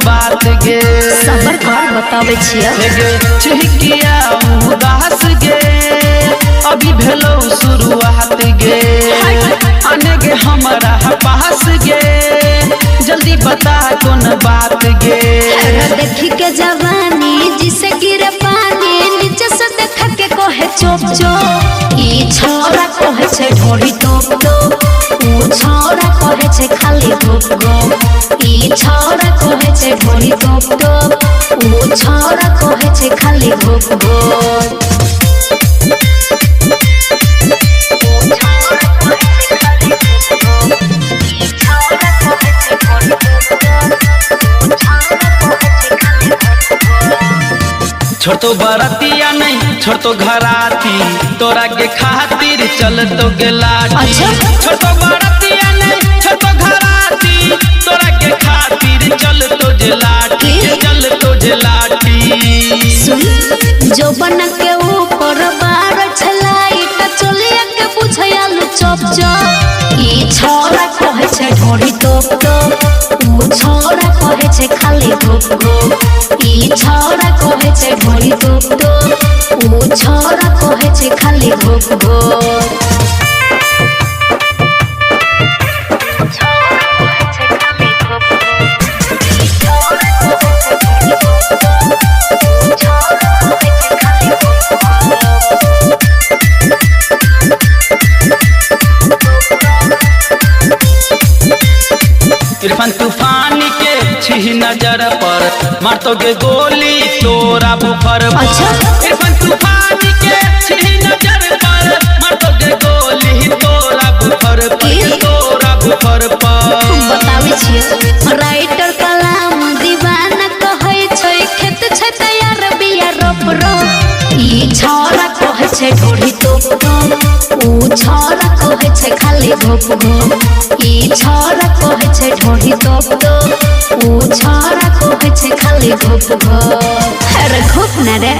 बात गे सबर कर बतावे छिया गे चिहिकिया उदास गे अभी भेलो शुरुआत गे आने गे हमारा पास गे जल्दी बता कौन बात गे देखी के जवानी जिसे गिरे पानी नीचे से देखा के कोहे चोप चोप ई छोरा कोहे छे ढोरी टोप टोप ऊ छोरा कोहे छे खाली गोप गोप ई छोरा कोहे छे ढोरी टोप टोप ऊ छोरा कोहे छे खाली गोप गोप छोड़ तो बरतिया नहीं छोड़ तो घराती तोरा के खातिर चल तो गेलाटी अच्छा? छोड़ तो बरतिया नहीं छोड़ तो घराती तोरा के खातिर चल तो गेलाटी चल तो गेलाटी सुन जो बन के ऊपर बार छलाई त चलिया के बुझायालु चप चप ई छोरा कहे छे ढोरी टोप टोप ऊ छोरा कहे छे खाली गोप गोप ई छोरा कहे छे ढोरी टोप टोप ऊ छोरा कहे छे खाली गोप गोप इरफान तूफान के छिह नजर पर मारतो गे गोली तोरा बुफर पर अच्छा? इरफान तूफान के छिह नजर पर मारतो गे गोली तोरा बुफर पर तोरा बुफर पर बतावे छियै राइटर कलाम दीवाना कहै छै खेत छै तैयार बिया रोप रोप ई छोरा कहै छै ढोरी टोप टोप ऊ छोरा कहै छै खाली घोप घोप ई छोरा कहै छै ढोरी टोप टोप ऊ छोरा कहै छै खाली घोप घोप अरे घोप ना रे।